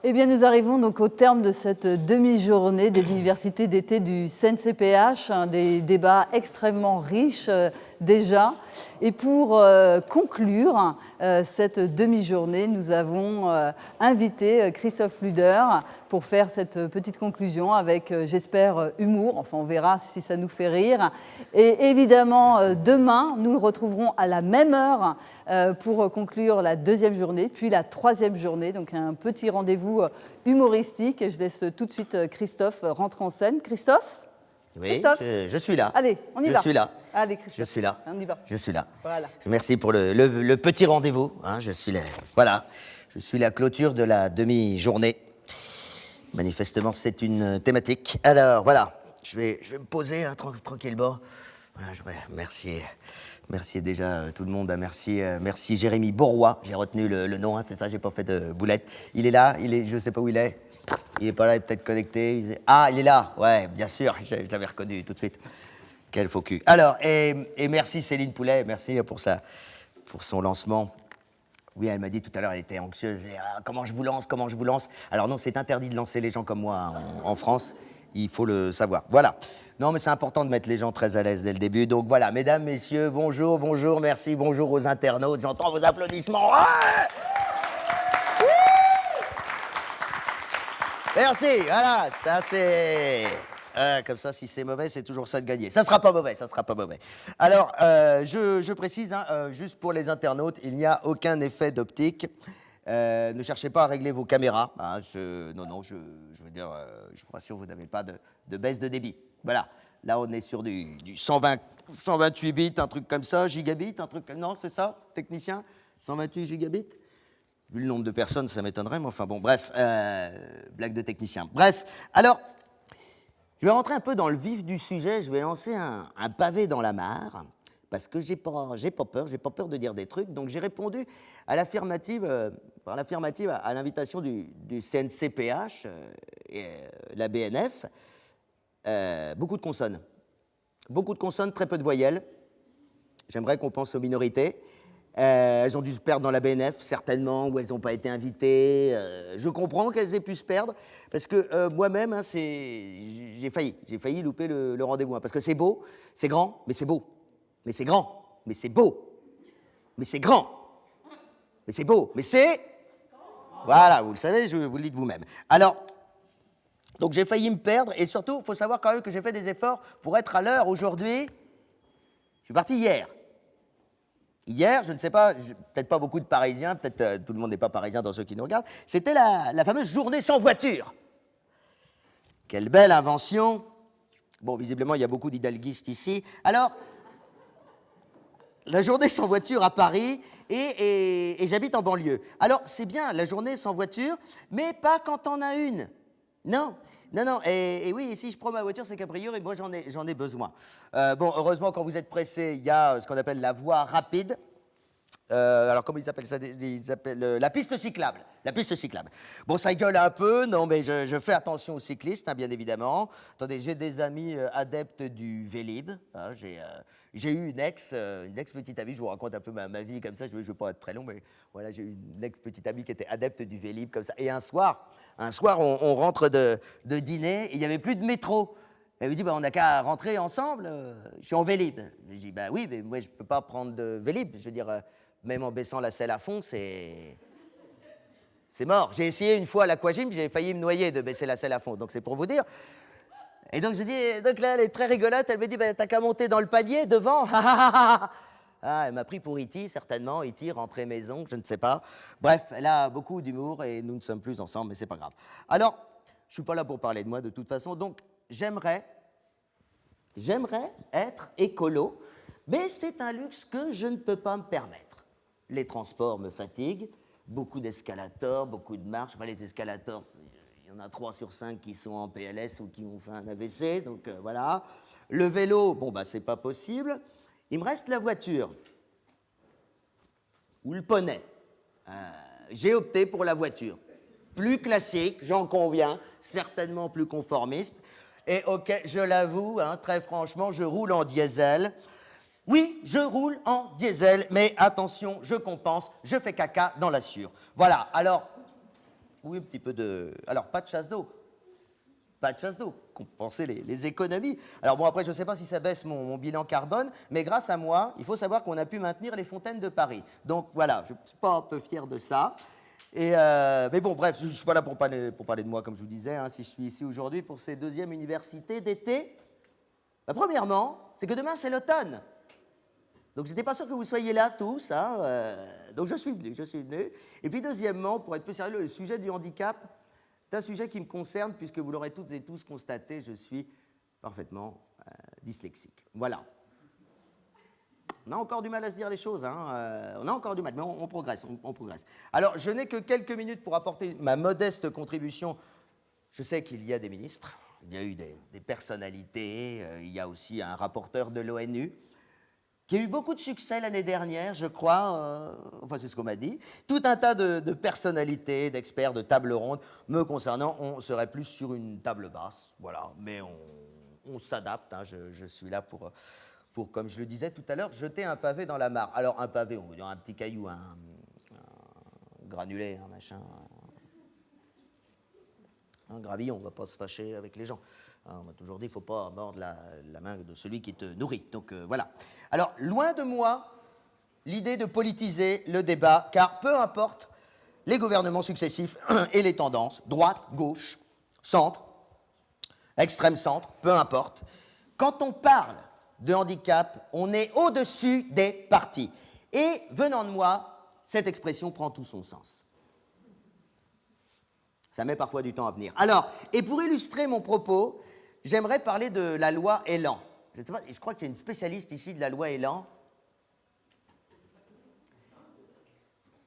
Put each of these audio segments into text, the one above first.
Eh bien, nous arrivons donc au terme de cette demi-journée des universités d'été du CNCPH, des débats extrêmement riches déjà. Et pour conclure cette demi-journée, nous avons invité Christophe Luder pour faire cette petite conclusion avec, j'espère, humour. Enfin, on verra si ça nous fait rire. Et évidemment, demain, nous le retrouverons à la même heure pour conclure la deuxième journée, puis la troisième journée. Donc, un petit rendez-vous humoristique. Et je laisse tout de suite Christophe rentrer en scène. Christophe ? Oui, Christophe, je suis là. allez, on y va. Je suis là. Allez, Christophe. Je suis là. On y va. Je suis là. Voilà. Merci pour le petit rendez-vous. Hein, je suis là. Voilà. Je suis la clôture de la demi-journée. Manifestement, c'est une thématique. Alors, voilà. Je vais me poser tranquillement. Voilà, merci déjà tout le monde. Merci Jérémy Bourrois. J'ai retenu le nom, hein, c'est ça, j'ai pas fait de boulette. Il est là, je sais pas où il est. Il est pas là, il est peut-être connecté. Ah, il est là. Ouais, bien sûr, je l'avais reconnu tout de suite. Quel faux cul. Alors, et merci Céline Poulet, merci pour son lancement. Oui, elle m'a dit tout à l'heure, elle était anxieuse. Et, comment je vous lance. Alors non, c'est interdit de lancer les gens comme moi en France. Il faut le savoir. Voilà. Non, mais c'est important de mettre les gens très à l'aise dès le début. Donc voilà, mesdames, messieurs, bonjour, merci, bonjour aux internautes. J'entends vos applaudissements. Ouais, merci, voilà, ça c'est... comme ça, si c'est mauvais, c'est toujours ça de gagner. Ça sera pas mauvais. Alors, je précise, hein, juste pour les internautes, il n'y a aucun effet d'optique. Ne cherchez pas à régler vos caméras. Hein, je veux dire, je vous rassure, vous n'avez pas de baisse de débit. Voilà. Là, on est sur du 128 bits, un truc comme ça, gigabits, un truc comme... Non, c'est ça, technicien 128 gigabits. Vu le nombre de personnes, ça m'étonnerait, mais enfin bon, bref, blague de technicien. Bref, alors, je vais rentrer un peu dans le vif du sujet, je vais lancer un pavé dans la mare, parce que j'ai pas peur de dire des trucs, donc j'ai répondu à l'affirmative, à l'invitation du CNCPH et la BNF, beaucoup de consonnes, très peu de voyelles. J'aimerais qu'on pense aux minorités. Elles ont dû se perdre dans la BNF, certainement, ou elles n'ont pas été invitées. Je comprends qu'elles aient pu se perdre, parce que moi-même, hein, j'ai failli louper le rendez-vous. Hein, parce que c'est beau, c'est grand, mais c'est beau. Mais c'est grand, mais c'est beau. Mais c'est grand, mais c'est beau. Mais c'est... Voilà, vous le savez, je vous le dis de vous-même. Alors, donc j'ai failli me perdre, et surtout, il faut savoir quand même que j'ai fait des efforts pour être à l'heure aujourd'hui. Je suis parti hier. Hier, je ne sais pas, peut-être pas beaucoup de Parisiens, peut-être tout le monde n'est pas parisien dans ceux qui nous regardent, c'était la fameuse journée sans voiture. Quelle belle invention. Bon, visiblement, il y a beaucoup d'hidalguistes ici. Alors, la journée sans voiture à Paris, et j'habite en banlieue. Alors, c'est bien, la journée sans voiture, mais pas quand on a une. Non, et oui, si je prends ma voiture, c'est qu'a priori, moi, j'en ai besoin. Bon, heureusement, quand vous êtes pressé, il y a ce qu'on appelle la voie rapide. Alors, comment ils appellent ça? Ils appellent la piste cyclable. La piste cyclable. Bon, ça gueule un peu, non, mais je fais attention aux cyclistes, hein, bien évidemment. Attendez, j'ai des amis adeptes du Vélib. Hein, j'ai eu une ex petite amie, je vous raconte un peu ma vie comme ça, je ne veux pas être très long, mais voilà, j'ai eu une ex petite amie qui était adepte du Vélib, comme ça. Et un soir, on rentre de dîner, et il n'y avait plus de métro. Elle me dit, bah, on n'a qu'à rentrer ensemble, je suis en Vélib. Je dis, bah oui, mais moi, je ne peux pas prendre de Vélib. Je veux dire, même en baissant la selle à fond, c'est mort. J'ai essayé une fois à l'aquagym, j'ai failli me noyer de baisser la selle à fond, donc c'est pour vous dire. Et donc, je dis, donc là, elle est très rigolote, elle me dit, bah, t'as qu'à monter dans le panier devant. Ah, elle m'a pris pour E.T., certainement, E.T., rentrer maison, je ne sais pas. Bref, elle a beaucoup d'humour et nous ne sommes plus ensemble, mais c'est pas grave. Alors, je suis pas là pour parler de moi de toute façon, donc j'aimerais être écolo, mais c'est un luxe que je ne peux pas me permettre. Les transports me fatiguent, beaucoup d'escalators, beaucoup de marches. Enfin, les escalators, il y en a 3 sur 5 qui sont en PLS ou qui ont fait un AVC, donc voilà. Le vélo, bon, bah, c'est pas possible. Il me reste la voiture ou le poney. J'ai opté pour la voiture. Plus classique, j'en conviens, certainement plus conformiste. Et ok, je l'avoue, hein, très franchement, je roule en diesel. Oui, je roule en diesel, mais attention, je compense, je fais caca dans la Sûre. Voilà, alors, Oui, un petit peu de... Alors, pas de chasse d'eau. Pas de chasse d'eau. Compenser les économies. Alors bon, après, je ne sais pas si ça baisse mon bilan carbone, mais grâce à moi, il faut savoir qu'on a pu maintenir les fontaines de Paris. Donc voilà, je ne suis pas un peu fier de ça. Mais bon, bref, je ne suis pas là pour parler de moi, comme je vous disais. Hein, si je suis ici aujourd'hui pour ces deuxièmes universités d'été, premièrement, c'est que demain, c'est l'automne. Donc, je n'étais pas sûr que vous soyez là tous. Hein, donc, je suis venu. Et puis, deuxièmement, pour être plus sérieux, le sujet du handicap, c'est un sujet qui me concerne, puisque vous l'aurez toutes et tous constaté, je suis parfaitement dyslexique. Voilà. On a encore du mal à se dire les choses, hein. On a encore du mal, mais on progresse, on progresse. Alors, je n'ai que quelques minutes pour apporter ma modeste contribution. Je sais qu'il y a des ministres, il y a eu des personnalités, il y a aussi un rapporteur de l'ONU, qui a eu beaucoup de succès l'année dernière, je crois, enfin c'est ce qu'on m'a dit, tout un tas de personnalités, d'experts, de tables rondes. Me concernant, on serait plus sur une table basse, voilà, mais on s'adapte, hein, je suis là pour, comme je le disais tout à l'heure, jeter un pavé dans la mare. Alors un pavé, on veut dire un petit caillou, un granulé, un machin, un gravillon, on ne va pas se fâcher avec les gens. On m'a toujours dit, il ne faut pas mordre la main de celui qui te nourrit. Donc voilà. Alors, loin de moi l'idée de politiser le débat, car peu importe les gouvernements successifs et les tendances, droite, gauche, centre, extrême centre, peu importe, quand on parle de handicap, on est au-dessus des partis. Et venant de moi, cette expression prend tout son sens. Ça met parfois du temps à venir. Alors, et pour illustrer mon propos, j'aimerais parler de la loi Elan. Je ne sais pas, je crois qu'il y a une spécialiste ici de la loi Elan.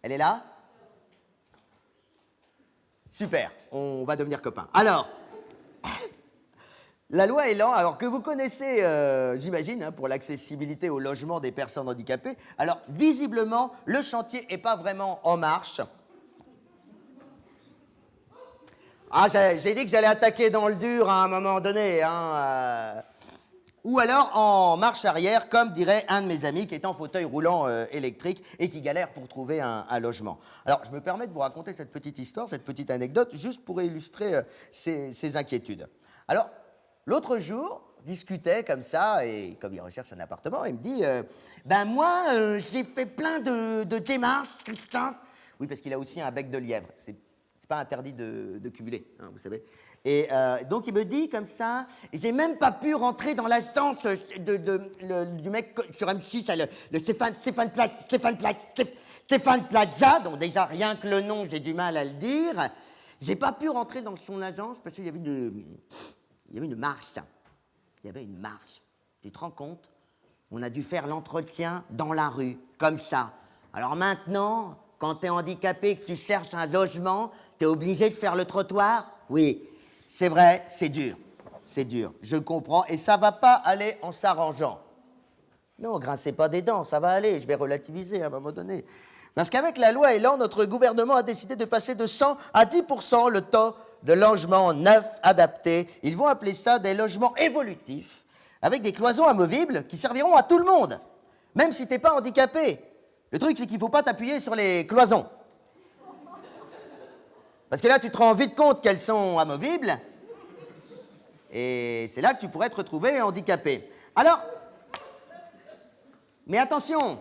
Elle est là? Super, on va devenir copains. Alors, la loi Elan, alors que vous connaissez, j'imagine, hein, pour l'accessibilité au logement des personnes handicapées, alors visiblement, le chantier n'est pas vraiment en marche. Ah, j'ai dit que j'allais attaquer dans le dur à un moment donné. Hein, Ou alors en marche arrière, comme dirait un de mes amis qui est en fauteuil roulant électrique et qui galère pour trouver un logement. Alors, je me permets de vous raconter cette petite histoire, cette petite anecdote, juste pour illustrer ces inquiétudes. Alors, l'autre jour, discutait comme ça, et comme il recherche un appartement, il me dit ben moi, j'ai fait plein de démarches, Christophe. Oui, parce qu'il a aussi un bec de lièvre. C'est pas interdit de cumuler, hein, vous savez. Et donc il me dit comme ça, j'ai même pas pu rentrer dans l'instance du mec sur M6, le Stéphane Plaza, donc déjà rien que le nom, j'ai du mal à le dire. J'ai pas pu rentrer dans son agence parce qu'il y avait une marche. Il y avait une marche. Tu te rends compte? On a dû faire l'entretien dans la rue, comme ça. Alors maintenant, quand tu es handicapé et que tu cherches un logement, tu es obligé de faire le trottoir? Oui, c'est vrai, c'est dur. C'est dur, je le comprends. Et ça ne va pas aller en s'arrangeant. Non, grincez pas des dents, ça va aller. Je vais relativiser à un moment donné. Parce qu'avec la loi Elan, notre gouvernement a décidé de passer de 100 à 10% le taux de logements neufs adaptés. Ils vont appeler ça des logements évolutifs, avec des cloisons amovibles qui serviront à tout le monde, même si tu n'es pas handicapé. Le truc, c'est qu'il ne faut pas t'appuyer sur les cloisons. Parce que là, tu te rends vite compte qu'elles sont amovibles, et c'est là que tu pourrais te retrouver handicapé. Alors, mais attention,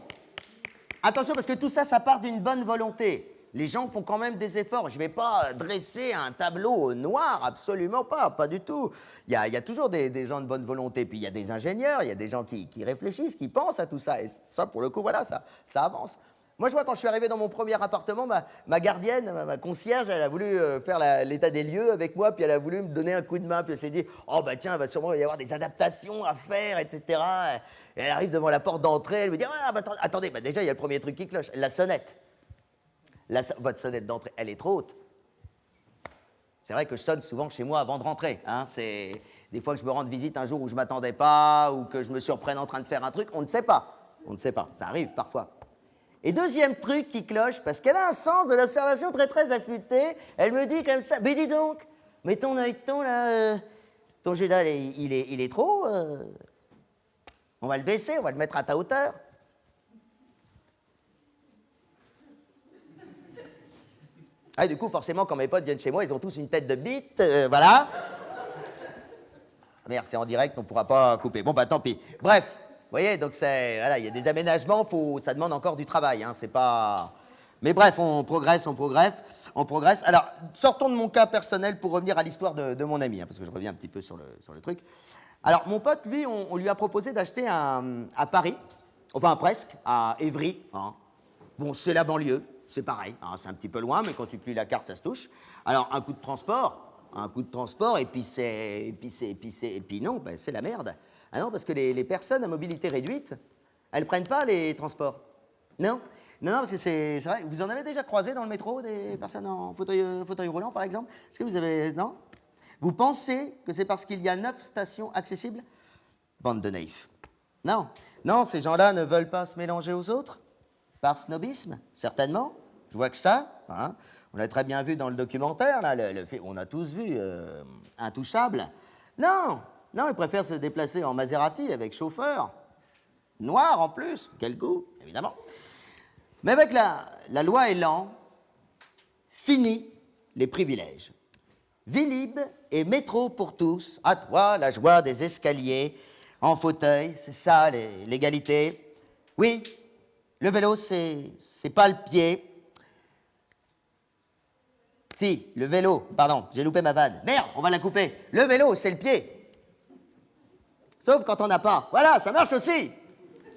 parce que tout ça, ça part d'une bonne volonté. Les gens font quand même des efforts. Je ne vais pas dresser un tableau noir, absolument pas du tout. Il y a toujours des gens de bonne volonté, puis il y a des ingénieurs, il y a des gens qui réfléchissent, qui pensent à tout ça. Et ça, pour le coup, voilà, ça avance. Moi, je vois, quand je suis arrivé dans mon premier appartement, ma gardienne, ma concierge, elle a voulu faire l'état des lieux avec moi, puis elle a voulu me donner un coup de main, puis elle s'est dit « Oh, bah tiens, il va sûrement y avoir des adaptations à faire, etc. » Et elle arrive devant la porte d'entrée, elle me dit « Ah, bah, attendez, bah, déjà, il y a le premier truc qui cloche, la sonnette. Votre sonnette d'entrée, elle est trop haute. C'est vrai que je sonne souvent chez moi avant de rentrer. Hein, c'est des fois que je me rende visite un jour où je ne m'attendais pas, ou que je me surprenne en train de faire un truc, on ne sait pas. On ne sait pas, ça arrive parfois. Et deuxième truc qui cloche, parce qu'elle a un sens de l'observation très très affûté, elle me dit comme ça, mais dis donc, mais ton œilleton là, ton jet d'âle, il est trop, on va le baisser, on va le mettre à ta hauteur. Ah, du coup, forcément, quand mes potes viennent chez moi, ils ont tous une tête de bite, voilà. Merde, c'est en direct, on ne pourra pas couper. Bon, bah tant pis. Bref, vous voyez, donc voilà, il y a des aménagements, ça demande encore du travail, hein, c'est pas... Mais bref, on progresse, on progresse, on progresse. Alors, sortons de mon cas personnel pour revenir à l'histoire de mon ami, hein, parce que je reviens un petit peu sur le truc. Alors, mon pote, lui, on lui a proposé d'acheter à Paris, enfin presque, à Évry. Hein. Bon, c'est la banlieue, c'est pareil, hein, c'est un petit peu loin, mais quand tu plies la carte, ça se touche. Alors, un coup de transport, et puis non, ben, c'est la merde. Ah non, parce que les personnes à mobilité réduite, elles prennent pas les transports. Non, non, parce que c'est vrai. Vous en avez déjà croisé dans le métro des personnes en fauteuil roulant, par exemple? Est-ce que vous avez... Non? Vous pensez que c'est parce qu'il y a 9 stations accessibles? Bande de naïfs. Non, non, ces gens-là ne veulent pas se mélanger aux autres. Par snobisme, certainement. Je vois que ça. Hein. On l'a très bien vu dans le documentaire, là, on a tous vu Intouchable. Non, non, ils préfèrent se déplacer en Maserati avec chauffeur. Noir en plus, quel goût, évidemment. Mais avec la loi Elan, fini les privilèges. Vélib et métro pour tous. À toi, la joie des escaliers en fauteuil, c'est ça, l'égalité. Oui, le vélo, c'est pas le pied. Si, le vélo, pardon, j'ai loupé ma vanne. Merde, on va la couper. Le vélo, c'est le pied. Sauf quand on n'a pas. Voilà, ça marche aussi.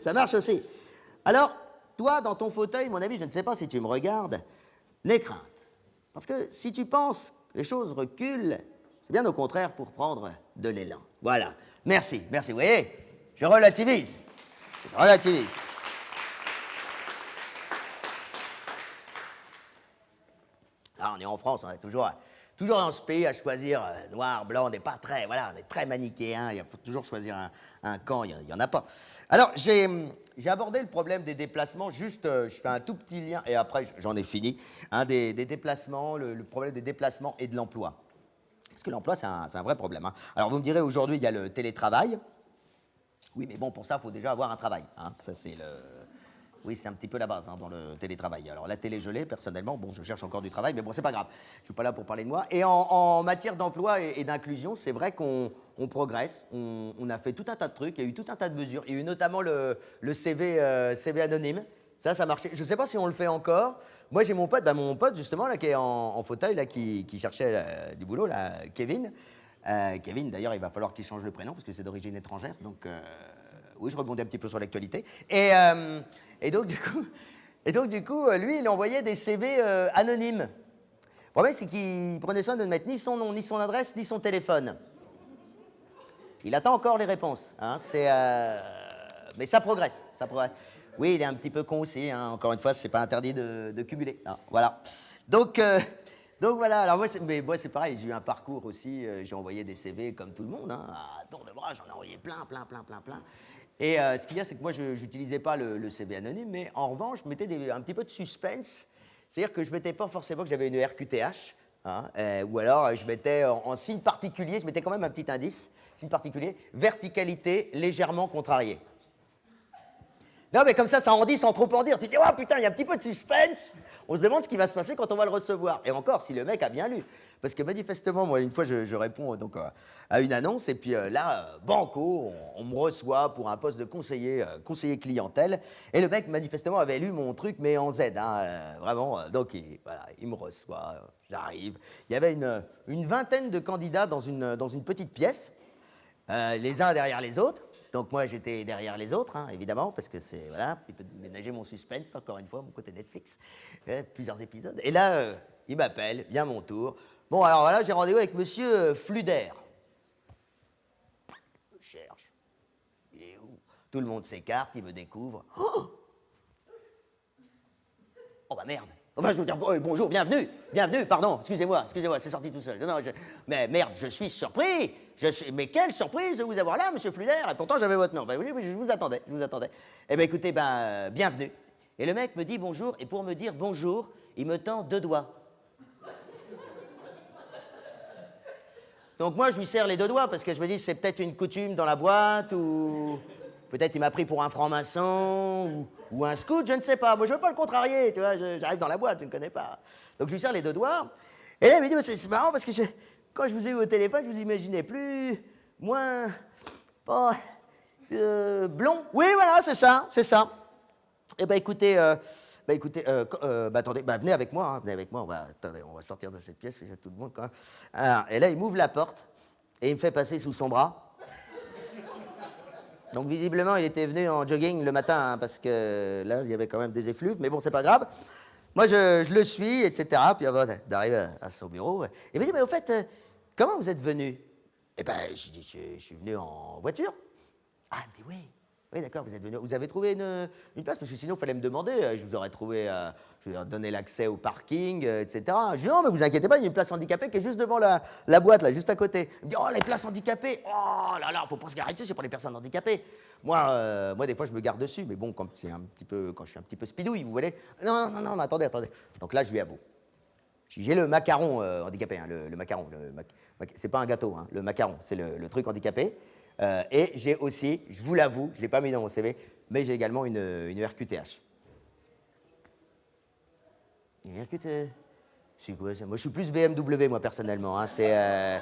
Ça marche aussi. Alors, toi, dans ton fauteuil, mon ami, je ne sais pas si tu me regardes, n'aie crainte. Parce que si tu penses que les choses reculent, c'est bien au contraire pour prendre de l'élan. Voilà. Merci, merci. Vous voyez, je relativise. Je relativise. Là, on est en France, on est toujours dans ce pays à choisir noir, blanc, on n'est pas très, voilà, on est très manichéen, il faut toujours choisir un camp, il n'y en a pas. Alors, j'ai abordé le problème des déplacements, juste, je fais un tout petit lien, et après, j'en ai fini, hein, des déplacements, le problème des déplacements et de l'emploi. Parce que l'emploi, c'est un vrai problème. Hein. Alors, vous me direz, aujourd'hui, il y a le télétravail. Oui, mais bon, pour ça, il faut déjà avoir un travail. Hein. Ça, c'est Oui, c'est un petit peu la base hein, dans le télétravail. Alors la télé, je l'ai personnellement. Bon, je cherche encore du travail, mais bon, c'est pas grave. Je suis pas là pour parler de moi. Et en matière d'emploi et d'inclusion, c'est vrai qu'on progresse. On a fait tout un tas de trucs. Il y a eu tout un tas de mesures. Il y a eu notamment le CV anonyme. Ça marchait. Je ne sais pas si on le fait encore. Moi, j'ai mon pote justement là qui est en fauteuil là, qui cherchait du boulot là, Kevin. Kevin, d'ailleurs, il va falloir qu'il change le prénom parce que c'est d'origine étrangère. Donc oui, je rebondis un petit peu sur l'actualité. Et donc, du coup, lui, il envoyait des CV anonymes. Le problème, c'est qu'il prenait soin de ne mettre ni son nom, ni son adresse, ni son téléphone. Il attend encore les réponses. Hein, mais ça progresse, ça progresse. Oui, il est un petit peu con aussi. Hein, encore une fois, c'est pas interdit de cumuler. Hein, voilà. Donc voilà. Alors moi, c'est pareil. J'ai eu un parcours aussi. J'ai envoyé des CV comme tout le monde. Hein, à tour de bras, j'en ai envoyé plein. Et ce qu'il y a, c'est que moi, je n'utilisais pas le CV anonyme, mais en revanche, je mettais un petit peu de suspense. C'est-à-dire que je ne mettais pas forcément que j'avais une RQTH, hein, ou alors je mettais en signe particulier, je mettais quand même un petit indice, signe particulier, verticalité légèrement contrariée. Non, mais comme ça en dit sans trop en dire. Tu te dis, oh putain, il y a un petit peu de suspense. On se demande ce qui va se passer quand on va le recevoir. Et encore, si le mec a bien lu. Parce que manifestement, moi, une fois, je réponds donc, à une annonce, et puis là, banco, on me reçoit pour un poste de conseiller clientèle. Et le mec, manifestement, avait lu mon truc, mais en Z, hein, vraiment. Donc, voilà, il me reçoit, j'arrive. Il y avait une vingtaine de candidats dans une petite pièce, les uns derrière les autres. Donc moi, j'étais derrière les autres, hein, évidemment, parce que c'est, voilà, un petit peu de ménager mon suspense, encore une fois, mon côté Netflix, plusieurs épisodes. Et là, il m'appelle, vient mon tour. Bon, alors voilà, j'ai rendez-vous avec monsieur Fluder. Je cherche. Il est où? Tout le monde s'écarte, il me découvre. Oh bah merde. Enfin, je veux dire, bonjour, bienvenue, pardon, excusez-moi, c'est sorti tout seul. Non, mais merde, je suis surpris. Mais quelle surprise de vous avoir là, monsieur Fluder. Et pourtant, j'avais votre nom. Ben oui, je vous attendais. Eh bien, écoutez, bienvenue. Et le mec me dit bonjour, et pour me dire bonjour, il me tend 2 doigts. Donc moi, je lui serre les 2 doigts, parce que je me dis, c'est peut-être une coutume dans la boîte, ou Peut-être il m'a pris pour un franc-maçon ou un scout, je ne sais pas. Moi, je veux pas le contrarier, tu vois. J'arrive dans la boîte, je ne connais pas. Donc, je lui serre les 2 doigts. Et là, il me dit, mais c'est marrant parce que quand je vous ai eu au téléphone, je vous imaginais plus, moins, pas, blond. Oui, voilà, c'est ça, c'est ça. Eh ben, écoutez, attendez, venez avec moi, hein, venez avec moi. Attendez, on va sortir de cette pièce, il y a tout le monde quand même. Alors, et là, il m'ouvre la porte et il me fait passer sous son bras. Donc, visiblement, il était venu en jogging le matin, hein, parce que là, il y avait quand même des effluves, mais bon, c'est pas grave. Moi, je le suis, etc. Puis avant d'arriver à son bureau, il me dit, mais au fait, comment vous êtes venu? Eh ben, je dis, je suis venu en voiture. Ah, il me dit, oui. Oui, d'accord, vous êtes venu. Vous avez trouvé une place? Parce que sinon, il fallait me demander. Je vous aurais trouvé, je vous aurais donné l'accès au parking, etc. Je dis, non, mais vous inquiétez pas, il y a une place handicapée qui est juste devant la boîte, là, juste à côté. Il me dit, oh, les places handicapées. Oh là là, faut pas se garer dessus, c'est pour les personnes handicapées. Moi, des fois, je me garde dessus, mais bon, quand je suis un petit peu spidouille, vous voyez. Non, attendez. Donc là, je lui avoue. J'ai le macaron handicapé, hein, le macaron. C'est pas un gâteau, hein, le macaron, c'est le truc handicapé. Et j'ai aussi, je vous l'avoue, je ne l'ai pas mis dans mon CV, mais j'ai également une RQTH. Une RQTH? C'est quoi ça? Moi, je suis plus BMW, moi, personnellement. Hein. C'est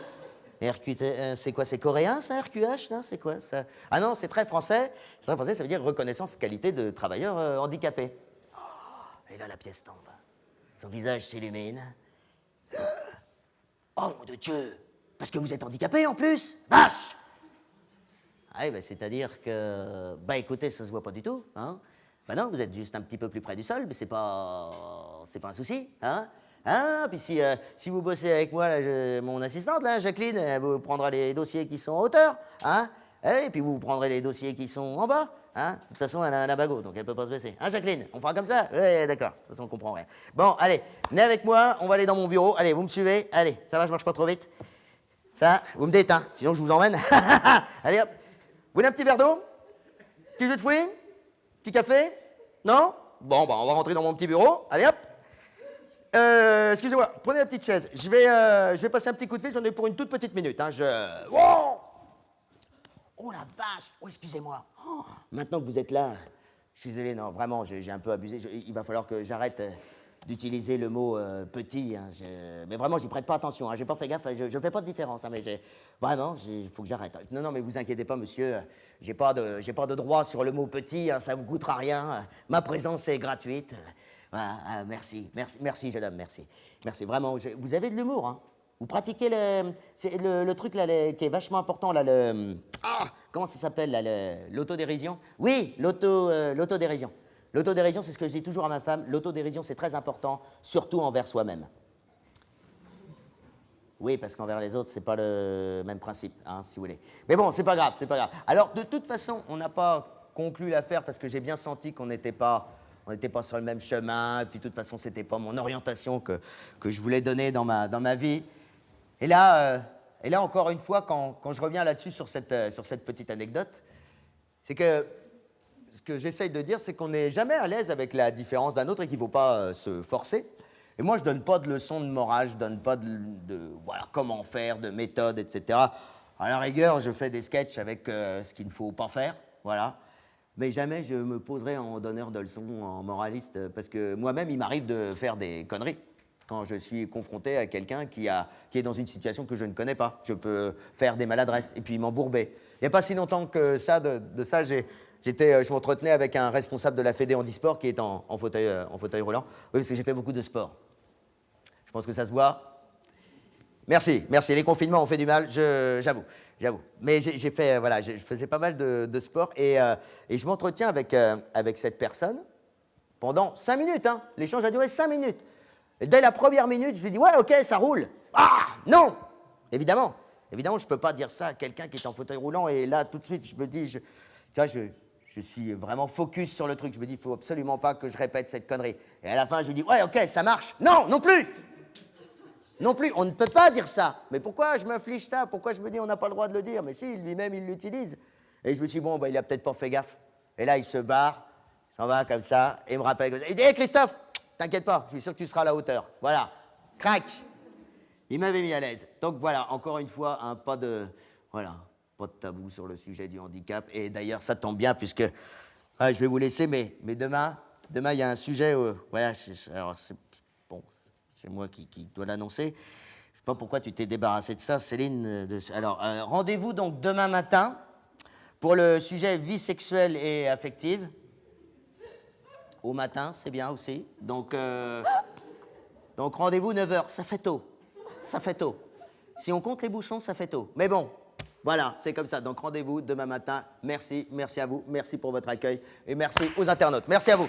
RQTH, c'est quoi? C'est coréen, ça, RQH? Non, c'est quoi ça? Ah non, c'est très français. C'est très français, ça veut dire reconnaissance qualité de travailleur handicapé. Oh, et là, la pièce tombe. Son visage s'illumine. Oh, mon Dieu! Parce que vous êtes handicapé, en plus? Vache! Ah oui, c'est-à-dire que, écoutez, ça se voit pas du tout, hein. Non, vous êtes juste un petit peu plus près du sol, mais c'est pas un souci, hein. Hein, puis si vous bossez avec moi, là, mon assistante, là, Jacqueline, elle vous prendra les dossiers qui sont en hauteur, hein. Et puis vous prendrez les dossiers qui sont en bas, hein. De toute façon, elle a un abago, donc elle peut pas se baisser. Hein, Jacqueline, on fera comme ça? Oui, d'accord, de toute façon, on comprend rien. Bon, allez, venez avec moi, on va aller dans mon bureau. Allez, vous me suivez? Allez, ça va, je marche pas trop vite. Ça, vous me dites, hein, sinon je vous emmène. Allez, hop. Vous voulez un petit verre d'eau? Petit jus de fruits? Petit café? Non? Bon, on va rentrer dans mon petit bureau. Allez, hop. Excusez-moi, prenez la petite chaise. Je vais passer un petit coup de fil, j'en ai pour une toute petite minute. Hein. Oh la vache! Oh, excusez-moi. Oh, maintenant que vous êtes là, je suis désolé, non, vraiment, j'ai un peu abusé. Il va falloir que j'arrête d'utiliser le mot petit. Hein. Mais vraiment, j'y prête pas attention. Hein. J'ai pas fait gaffe, je fais pas de différence. Hein, mais vraiment, il faut que j'arrête. Non, mais vous inquiétez pas, monsieur. J'ai pas de droit sur le mot petit. Hein, ça vous coûtera rien. Ma présence est gratuite. Voilà, merci, jeune homme, merci. Merci, vraiment. Vous avez de l'humour, hein. Vous pratiquez le truc là, qui est vachement important, là, comment ça s'appelle, là, l'autodérision? Oui, l'autodérision. L'autodérision, c'est ce que je dis toujours à ma femme. L'autodérision, c'est très important, surtout envers soi-même. Oui, parce qu'envers les autres, c'est pas le même principe, hein, si vous voulez. Mais bon, c'est pas grave, c'est pas grave. Alors, de toute façon, on n'a pas conclu l'affaire parce que j'ai bien senti qu'on n'était pas sur le même chemin. Et puis, de toute façon, c'était pas mon orientation que je voulais donner dans ma vie. Et là, encore une fois, quand je reviens là-dessus sur cette petite anecdote, c'est que ce que j'essaye de dire, c'est qu'on n'est jamais à l'aise avec la différence d'un autre et qu'il ne faut pas se forcer. Et moi, je ne donne pas de leçons de morale, je ne donne pas voilà, comment faire, de méthode, etc. À la rigueur, je fais des sketchs avec ce qu'il ne faut pas faire, voilà. Mais jamais je me poserai en donneur de leçons, en moraliste, parce que moi-même, il m'arrive de faire des conneries quand je suis confronté à quelqu'un qui est dans une situation que je ne connais pas. Je peux faire des maladresses et puis m'embourber. Il n'y a pas si longtemps que ça, de ça, je m'entretenais avec un responsable de la Fédé handisport qui est en fauteuil roulant. Oui, parce que j'ai fait beaucoup de sport. Je pense que ça se voit. Merci. Les confinements ont fait du mal, j'avoue. Mais j'ai fait, voilà, je faisais pas mal de sport et je m'entretiens avec cette personne pendant 5 minutes. Hein. L'échange a duré 5 minutes. Et dès la première minute, je lui ai dit, ouais, ok, ça roule. Ah, non! Évidemment, je ne peux pas dire ça à quelqu'un qui est en fauteuil roulant. Et là, tout de suite, je me dis, je suis vraiment focus sur le truc. Je me dis, il ne faut absolument pas que je répète cette connerie. Et à la fin, je lui dis, ouais, ok, ça marche. Non, non plus! Non plus, on ne peut pas dire ça. Mais pourquoi je m'inflige ça? Pourquoi je me dis, on n'a pas le droit de le dire? Mais si, lui-même, il l'utilise. Et je me suis dit, bon, il a peut-être pas fait gaffe. Et là, il se barre, s'en va comme ça, et il me rappelle. Il dit, hé, Christophe! T'inquiète pas, je suis sûr que tu seras à la hauteur. Voilà. Crac. Il m'avait mis à l'aise. Donc voilà, encore une fois, pas de pas de tabou sur le sujet du handicap. Et d'ailleurs, ça tombe bien puisque je vais vous laisser, mais demain, il y a un sujet. Voilà, bon, c'est moi qui dois l'annoncer. Je ne sais pas pourquoi tu t'es débarrassé de ça, Céline. Alors, rendez-vous donc demain matin pour le sujet vie sexuelle et affective. Au matin, c'est bien aussi. Donc rendez-vous 9h, ça fait tôt. Ça fait tôt. Si on compte les bouchons, ça fait tôt. Mais bon, voilà, c'est comme ça. Donc rendez-vous demain matin. Merci à vous, merci pour votre accueil et merci aux internautes. Merci à vous.